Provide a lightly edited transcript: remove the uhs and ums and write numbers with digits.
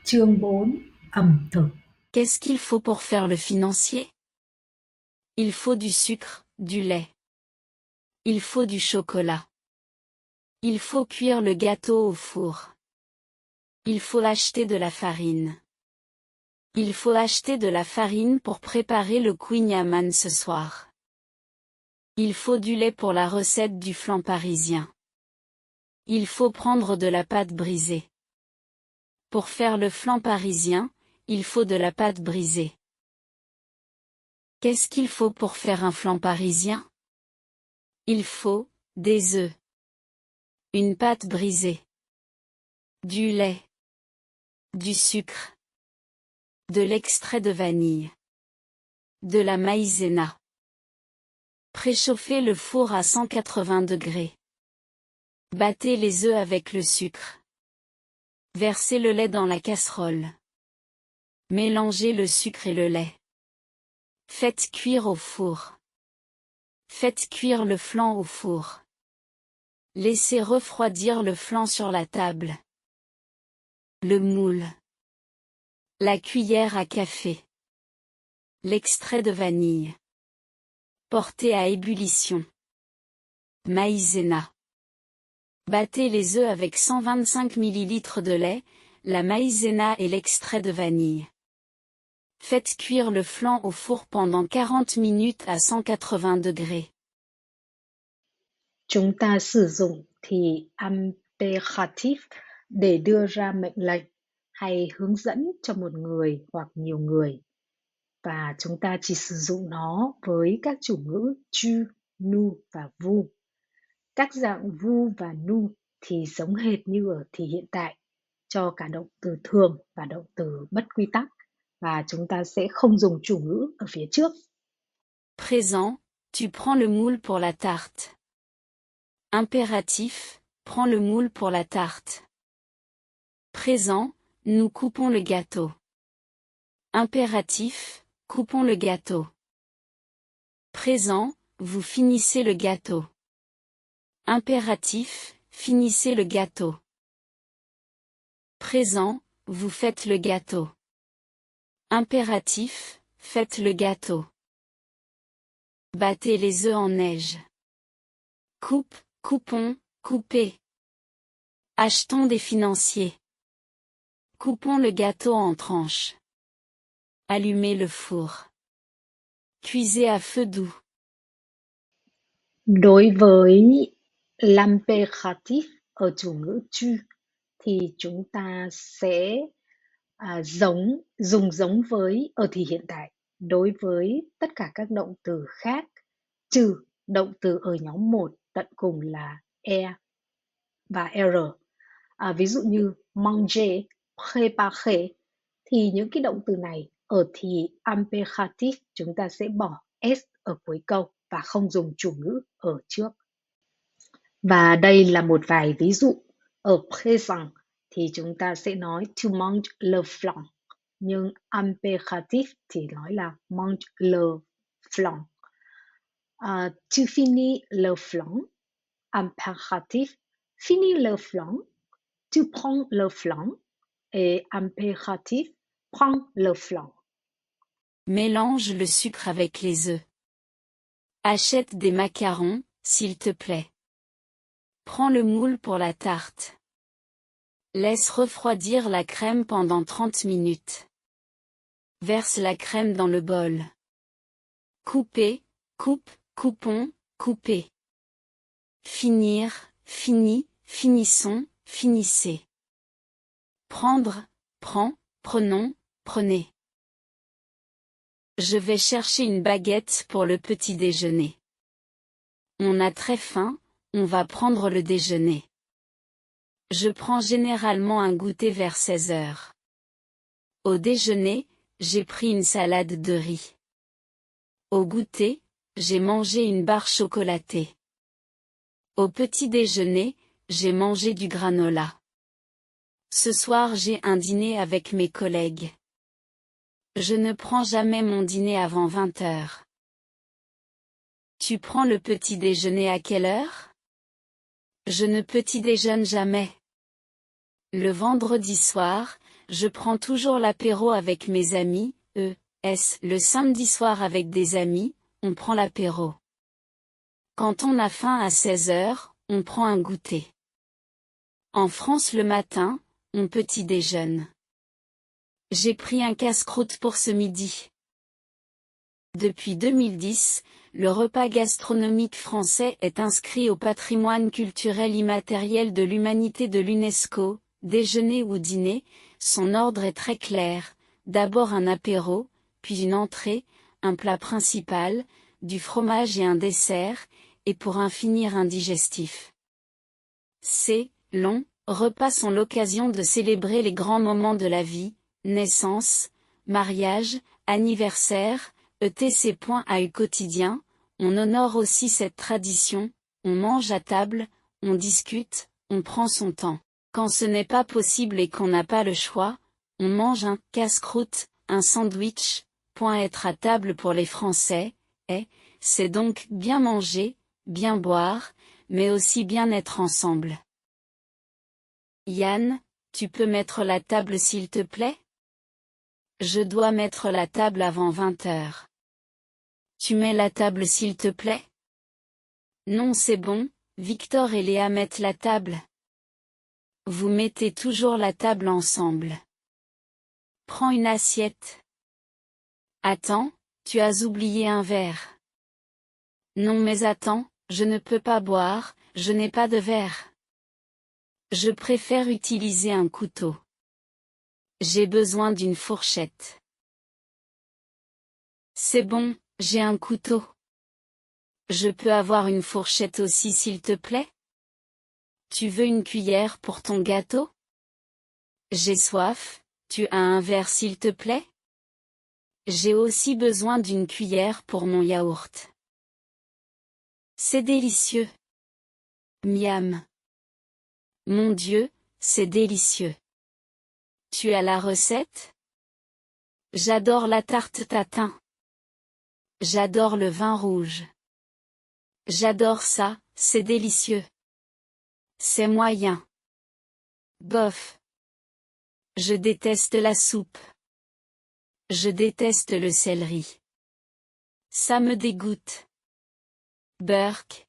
Chương 4. Ẩm thực. Qu'est-ce qu'il faut pour faire le financier? Il faut du sucre, du lait. Il faut du chocolat. Il faut cuire le gâteau au four. Il faut acheter de la farine. Il faut acheter de la farine pour préparer le kouign-amann ce soir. Il faut du lait pour la recette du flan parisien. Il faut prendre de la pâte brisée. Pour faire le flan parisien, il faut de la pâte brisée. Qu'est-ce qu'il faut pour faire un flan parisien? Il faut des œufs, une pâte brisée, du lait, du sucre, de l'extrait de vanille, de la maïzena. Préchauffez le four à 180 degrés. Battez les œufs avec le sucre. Versez le lait dans la casserole. Mélangez le sucre et le lait. Faites cuire au four. Faites cuire le flan au four. Laissez refroidir le flan sur la table. Le moule. La cuillère à café. L'extrait de vanille. Portez à ébullition. Maïzena. Battez les œufs avec 125 ml de lait, la maïzena et l'extrait de vanille. Faites cuire le flan au four pendant 40 minutes à 180 degrés. Chúng ta sử dụng thì imperative để đưa ra mệnh lệnh hay hướng dẫn cho một người hoặc nhiều người. Và chúng ta chỉ sử dụng nó với các chủ ngữ tu, nu và vu. Các dạng vu và nu thì giống hệt như ở thì hiện tại cho cả động từ thường và động từ bất quy tắc, và chúng ta sẽ không dùng chủ ngữ ở phía trước. Présent, tu prends le moule pour la tarte. Impératif, prends le moule pour la tarte. Présent, nous coupons le gâteau. Impératif, coupons le gâteau. Présent, vous finissez le gâteau. Impératif, finissez le gâteau. Présent, vous faites le gâteau. Impératif, faites le gâteau. Battez les œufs en neige. Coupe, coupons, coupez. Achetons des financiers. Coupons le gâteau en tranches. Allumez le four. Cuisez à feu doux. Đối với l'impératif ở chủ ngữ tu thì chúng ta sẽ dùng giống với ở thì hiện tại đối với tất cả các động từ khác, trừ động từ ở nhóm 1 tận cùng là e và r. Ví dụ như manger, préparer thì những cái động từ này ở thì impératif chúng ta sẽ bỏ s ở cuối câu và không dùng chủ ngữ ở trước. Và đây là một vài ví dụ. Ở présent thì chúng ta sẽ nói tu manges le flan, nhưng impératif thì nói là mange le flan. Tu finis le flan, impératif finis le flan. Tu prends le flan, et impératif prends le flan. Mélange le sucre avec les œufs. Achète des macarons, s'il te plaît. Prends le moule pour la tarte. Laisse refroidir la crème pendant 30 minutes. Verse la crème dans le bol. Couper, coupe, coupons, coupez. Finir, finis, finissons, finissez. Prendre, prends, prenons, prenez. Je vais chercher une baguette pour le petit déjeuner. On a très faim, on va prendre le déjeuner. Je prends généralement un goûter vers 16 heures. Au déjeuner, j'ai pris une salade de riz. Au goûter, j'ai mangé une barre chocolatée. Au petit déjeuner, j'ai mangé du granola. Ce soir j'ai un dîner avec mes collègues. Je ne prends jamais mon dîner avant 20 heures. Tu prends le petit déjeuner à quelle heure? Je ne petit déjeune jamais. Le vendredi soir, je prends toujours l'apéro avec mes amis, le samedi soir avec des amis, on prend l'apéro. Quand on a faim à 16 heures, on prend un goûter. En France le matin, on petit déjeune. J'ai pris un casse-croûte pour ce midi. Depuis 2010, le repas gastronomique français est inscrit au patrimoine culturel immatériel de l'humanité de l'UNESCO. Déjeuner ou dîner, son ordre est très clair, d'abord un apéro, puis une entrée, un plat principal, du fromage et un dessert, et pour en finir un digestif. Ces longs repas sont l'occasion de célébrer les grands moments de la vie, naissance, mariage, anniversaire, etc. Quotidien, on honore aussi cette tradition, on mange à table, on discute, on prend son temps. Quand ce n'est pas possible et qu'on n'a pas le choix, on mange un casse-croûte, un sandwich. Être à table pour les Français, c'est donc bien manger, bien boire, mais aussi bien être ensemble. Yann, tu peux mettre la table s'il te plaît? Je dois mettre la table avant 20 heures. Tu mets la table s'il te plaît? Non, c'est bon, Victor et Léa mettent la table. Vous mettez toujours la table ensemble. Prends une assiette. Attends, tu as oublié un verre. Non mais attends, je ne peux pas boire, je n'ai pas de verre. Je préfère utiliser un couteau. J'ai besoin d'une fourchette. C'est bon, j'ai un couteau. Je peux avoir une fourchette aussi s'il te plaît? Tu veux une cuillère pour ton gâteau? J'ai soif, tu as un verre s'il te plaît? J'ai aussi besoin d'une cuillère pour mon yaourt. C'est délicieux. Miam. Mon Dieu, c'est délicieux. Tu as la recette? J'adore la tarte tatin. J'adore le vin rouge. J'adore ça, c'est délicieux. C'est moyen. Bof. Je déteste la soupe. Je déteste le céleri. Ça me dégoûte. Burk,